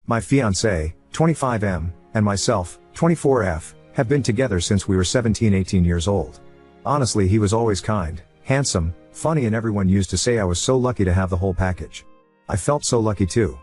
My fiancé, 25M, and myself, 24F, have been together since we were 17-18 years old. Honestly, he was always kind, handsome, funny, and everyone used to say I was so lucky to have the whole package. I felt so lucky too.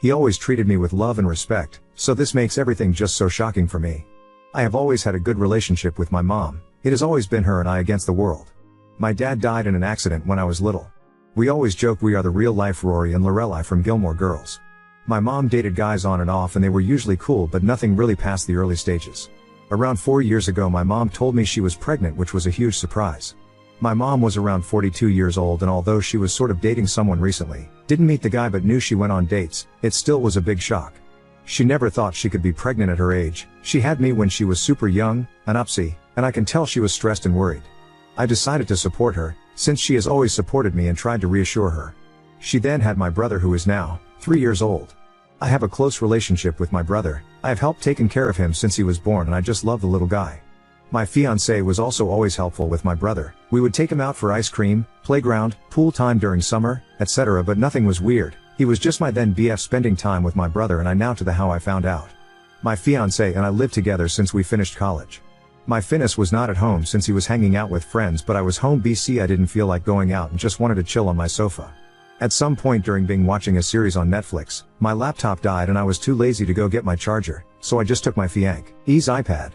He always treated me with love and respect, so this makes everything just so shocking for me. I have always had a good relationship with my mom. It has always been her and I against the world. My dad died in an accident when I was little. We always joke we are the real-life Rory and Lorelai from Gilmore Girls. My mom dated guys on and off and they were usually cool, but nothing really past the early stages. Around 4 years ago my mom told me she was pregnant, which was a huge surprise. My mom was around 42 years old, and although she was sort of dating someone recently, didn't meet the guy but knew she went on dates, it still was a big shock. She never thought she could be pregnant at her age. She had me when she was super young, an upsie, and I can tell she was stressed and worried. I decided to support her, since she has always supported me, and tried to reassure her. She then had my brother, who is now 3 years old. I have a close relationship with my brother. I have helped taking care of him since he was born, and I just love the little guy. My fiancé was also always helpful with my brother. We would take him out for ice cream, playground, pool time during summer, etc., but nothing was weird. He was just my then BF, spending time with my brother, and I now to the how I found out. My fiancé and I lived together since we finished college. My finis was not at home since he was hanging out with friends, but I was home BC. I didn't feel like going out and just wanted to chill on my sofa. At some point during being watching a series on Netflix, my laptop died and I was too lazy to go get my charger, so I just took my fiancé's iPad.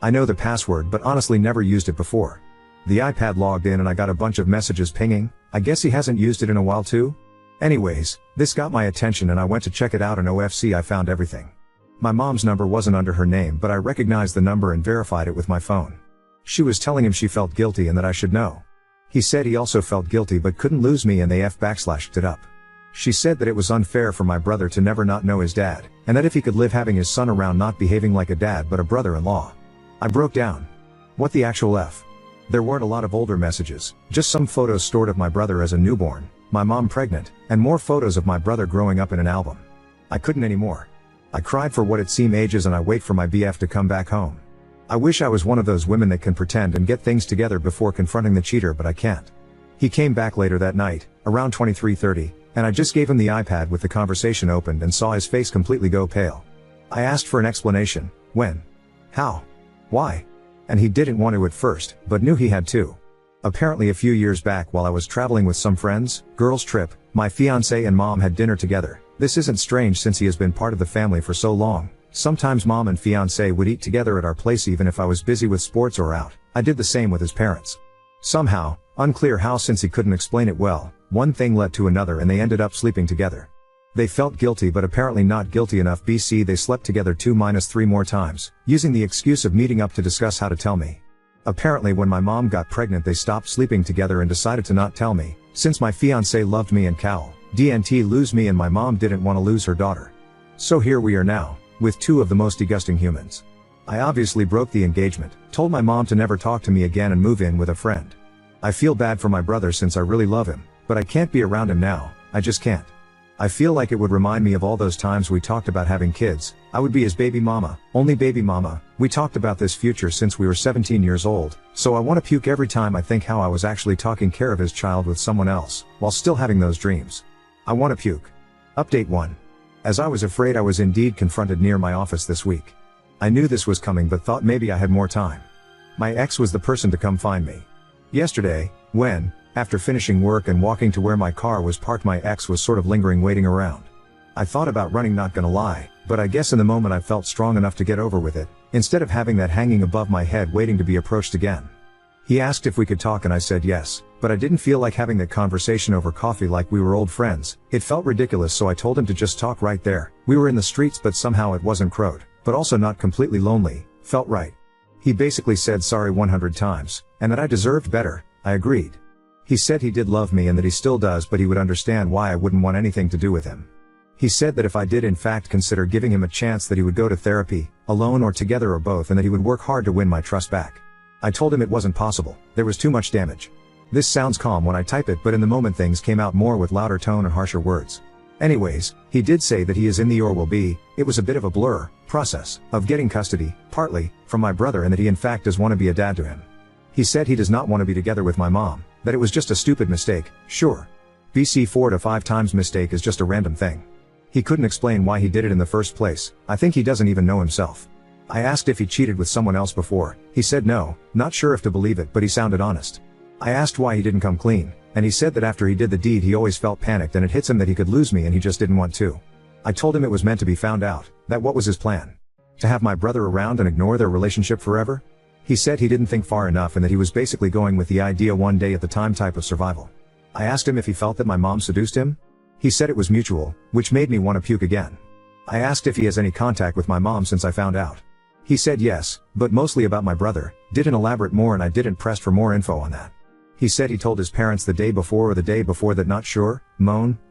I know the password but honestly never used it before. The iPad logged in and I got a bunch of messages pinging. I guess he hasn't used it in a while too? Anyways, this got my attention and I went to check it out, and OFC, I found everything. My mom's number wasn't under her name, but I recognized the number and verified it with my phone. She was telling him she felt guilty and that I should know. He said he also felt guilty but couldn't lose me, and they /backlashed it up. She said that it was unfair for my brother to never not know his dad, and that if he could live having his son around not behaving like a dad but a brother-in-law. I broke down. What the actual F? There weren't a lot of older messages, just some photos stored of my brother as a newborn, my mom pregnant, and more photos of my brother growing up in an album. I couldn't anymore. I cried for what it seemed ages, and I wait for my BF to come back home. I wish I was one of those women that can pretend and get things together before confronting the cheater, but I can't. He came back later that night, around 23:30, and I just gave him the iPad with the conversation opened and saw his face completely go pale. I asked for an explanation. When? How? Why? And he didn't want to at first, but knew he had to. Apparently a few years back while I was traveling with some friends, girls trip, my fiancé and mom had dinner together. This isn't strange since he has been part of the family for so long. Sometimes mom and fiancé would eat together at our place even if I was busy with sports or out. I did the same with his parents. Somehow, unclear how since he couldn't explain it well, one thing led to another and they ended up sleeping together. They felt guilty but apparently not guilty enough. BC, they slept together 2-3 more times, using the excuse of meeting up to discuss how to tell me. Apparently when my mom got pregnant they stopped sleeping together and decided to not tell me, since my fiancé loved me and Cal didn't lose me and my mom didn't want to lose her daughter. So here we are now, with two of the most disgusting humans. I obviously broke the engagement, told my mom to never talk to me again and move in with a friend. I feel bad for my brother since I really love him, but I can't be around him now, I just can't. I feel like it would remind me of all those times we talked about having kids. I would be his baby mama, only baby mama. We talked about this future since we were 17 years old, so I want to puke every time I think how I was actually taking care of his child with someone else, while still having those dreams. I want to puke. Update 1. As I was afraid, I was indeed confronted near my office this week. I knew this was coming but thought maybe I had more time. My ex was the person to come find me. Yesterday, when, after finishing work and walking to where my car was parked, my ex was sort of lingering, waiting around. I thought about running, not gonna lie, but I guess in the moment I felt strong enough to get over with it, instead of having that hanging above my head waiting to be approached again. He asked if we could talk and I said yes, but I didn't feel like having that conversation over coffee like we were old friends. It felt ridiculous, so I told him to just talk right there. We were in the streets but somehow it wasn't crowded, but also not completely lonely, felt right. He basically said sorry 100 times, and that I deserved better. I agreed. He said he did love me and that he still does, but he would understand why I wouldn't want anything to do with him. He said that if I did in fact consider giving him a chance, that he would go to therapy, alone or together or both, and that he would work hard to win my trust back. I told him it wasn't possible, there was too much damage. This sounds calm when I type it, but in the moment things came out more with louder tone and harsher words. Anyways, he did say that he is in the or will be. It was a bit of a blur, process, of getting custody, partly, from my brother, and that he in fact does want to be a dad to him. He said he does not want to be together with my mom, that it was just a stupid mistake. Sure. BC 4 to 5 times mistake is just a random thing. He couldn't explain why he did it in the first place. I think he doesn't even know himself. I asked if he cheated with someone else before. He said no, not sure if to believe it, but he sounded honest. I asked why he didn't come clean, and he said that after he did the deed he always felt panicked and it hits him that he could lose me and he just didn't want to. I told him it was meant to be found out, that what was his plan? To have my brother around and ignore their relationship forever? He said he didn't think far enough and that he was basically going with the idea one day at the time type of survival. I asked him if he felt that my mom seduced him. He said it was mutual, which made me want to puke again. I asked if he has any contact with my mom since I found out. He said yes, but mostly about my brother, didn't elaborate more and I didn't press for more info on that. He said he told his parents the day before or the day before that not sure,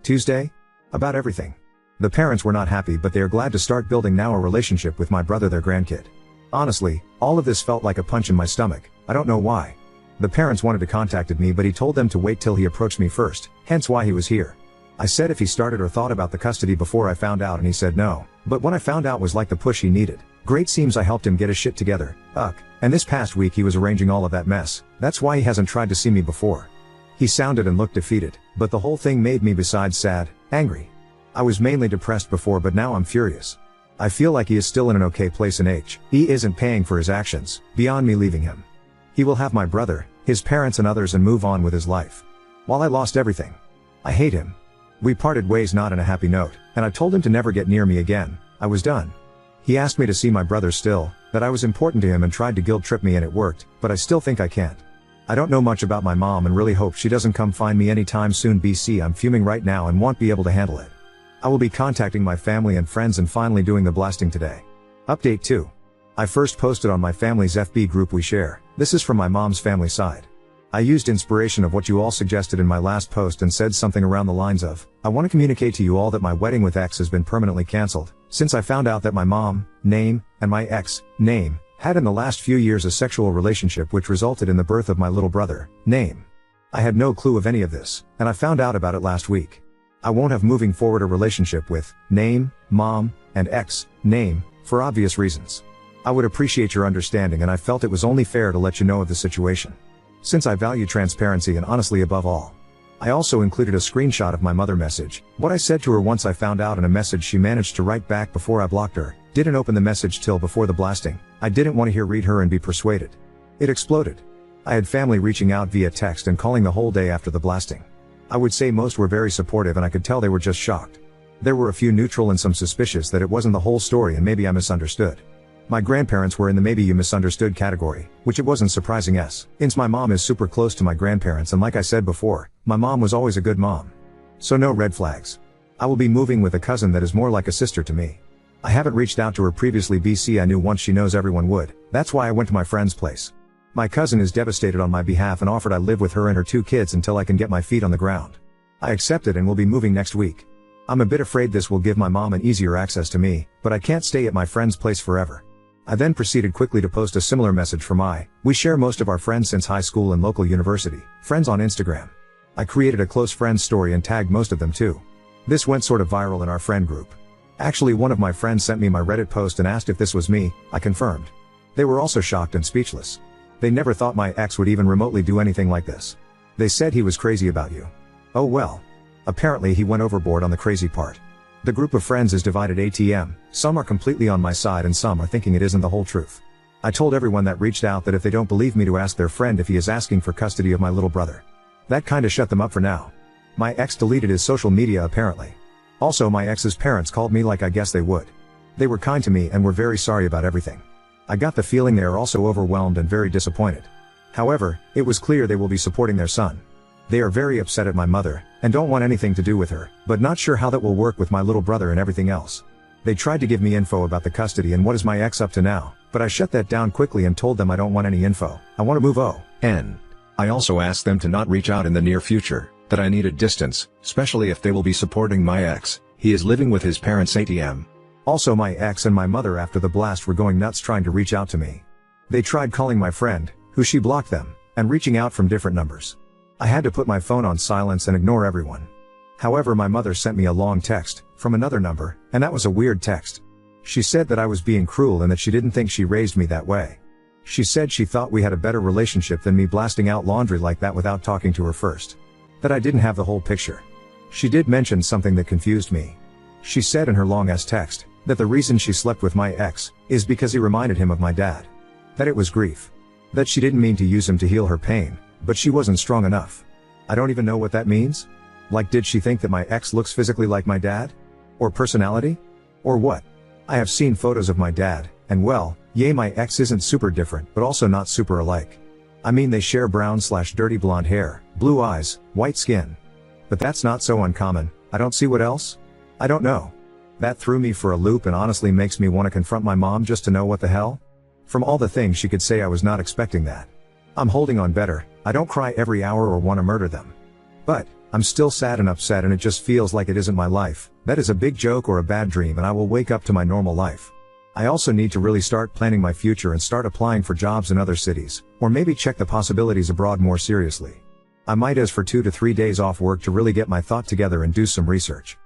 Tuesday? About everything. The parents were not happy but they are glad to start building now a relationship with my brother their grandkid. Honestly, all of this felt like a punch in my stomach, I don't know why. The parents wanted to contact me but he told them to wait till he approached me first, hence why he was here. I said if he started or thought about the custody before I found out and he said no, but when I found out was like the push he needed. Great, seems I helped him get his shit together, and this past week he was arranging all of that mess, that's why he hasn't tried to see me before. He sounded and looked defeated, but the whole thing made me besides sad, angry. I was mainly depressed before but now I'm furious. I feel like he is still in an okay place and he isn't paying for his actions, beyond me leaving him. He will have my brother, his parents and others and move on with his life. While I lost everything. I hate him. We parted ways not in a happy note, and I told him to never get near me again, I was done. He asked me to see my brother still, that I was important to him and tried to guilt trip me and it worked, but I still think I can't. I don't know much about my mom and really hope she doesn't come find me anytime soon. BC, I'm fuming right now and won't be able to handle it. I will be contacting my family and friends and finally doing the blasting today. Update 2. I first posted on my family's FB group we share, this is from my mom's family side. I used inspiration of what you all suggested in my last post and said something around the lines of, I want to communicate to you all that my wedding with X has been permanently cancelled, since I found out that my mom, name, and my ex, name, had in the last few years a sexual relationship which resulted in the birth of my little brother, name. I had no clue of any of this, and I found out about it last week. I won't have moving forward a relationship with, name, mom, and ex, name, for obvious reasons. I would appreciate your understanding and I felt it was only fair to let you know of the situation. Since I value transparency and honestly above all. I also included a screenshot of my mother message, what I said to her once I found out, and a message she managed to write back before I blocked her. Didn't open the message till before the blasting. I didn't want to read her and be persuaded. It exploded. I had family reaching out via text and calling the whole day after the blasting. I would say most were very supportive and I could tell they were just shocked. There were a few neutral and some suspicious that it wasn't the whole story and maybe I misunderstood. My grandparents were in the maybe you misunderstood category, which it wasn't surprising since my mom is super close to my grandparents and like I said before, my mom was always a good mom. So no red flags. I will be moving with a cousin that is more like a sister to me. I haven't reached out to her previously. BC, I knew once she knows everyone would, that's why I went to my friend's place. My cousin is devastated on my behalf and offered I live with her and her 2 kids until I can get my feet on the ground. I accepted and will be moving next week. I'm a bit afraid this will give my mom an easier access to me, but I can't stay at my friend's place forever. I then proceeded quickly to post a similar message for we share most of our friends since high school and local university, friends on Instagram. I created a close friends story and tagged most of them too. This went sort of viral in our friend group. Actually, one of my friends sent me my Reddit post and asked if this was me. I confirmed. They were also shocked and speechless. They never thought my ex would even remotely do anything like this. They said he was crazy about you. Oh well. Apparently he went overboard on the crazy part. The group of friends is divided ATM, some are completely on my side and some are thinking it isn't the whole truth. I told everyone that reached out that if they don't believe me to ask their friend if he is asking for custody of my little brother. That kinda shut them up for now. My ex deleted his social media apparently. Also my ex's parents called me like I guess they would. They were kind to me and were very sorry about everything. I got the feeling they are also overwhelmed and very disappointed. However, it was clear they will be supporting their son. They are very upset at my mother, and don't want anything to do with her, but not sure how that will work with my little brother and everything else. They tried to give me info about the custody and what is my ex up to now, but I shut that down quickly and told them I don't want any info, I want to move on. I also asked them to not reach out in the near future, that I needed distance, especially if they will be supporting my ex. He is living with his parents ATM. Also my ex and my mother after the blast were going nuts trying to reach out to me. They tried calling my friend, who she blocked them, and reaching out from different numbers. I had to put my phone on silence and ignore everyone. However, my mother sent me a long text, from another number, and that was a weird text. She said that I was being cruel and that she didn't think she raised me that way. She said she thought we had a better relationship than me blasting out laundry like that without talking to her first. That I didn't have the whole picture. She did mention something that confused me. She said in her long-ass text, that the reason she slept with my ex, is because he reminded him of my dad. That it was grief. That she didn't mean to use him to heal her pain, but she wasn't strong enough. I don't even know what that means. Like, did she think that my ex looks physically like my dad? Or personality? Or what? I have seen photos of my dad, and well, yay, my ex isn't super different, but also not super alike. I mean, they share brown/dirty blonde hair, blue eyes, white skin. But that's not so uncommon. I don't see what else. I don't know. That threw me for a loop and honestly makes me want to confront my mom just to know what the hell. From all the things she could say, I was not expecting that. I'm holding on better. I don't cry every hour or want to murder them. But I'm still sad and upset, and it just feels like it isn't my life. That is a big joke or a bad dream, and I will wake up to my normal life. I also need to really start planning my future and start applying for jobs in other cities, or maybe check the possibilities abroad more seriously. I might ask for 2 to 3 days off work to really get my thought together and do some research.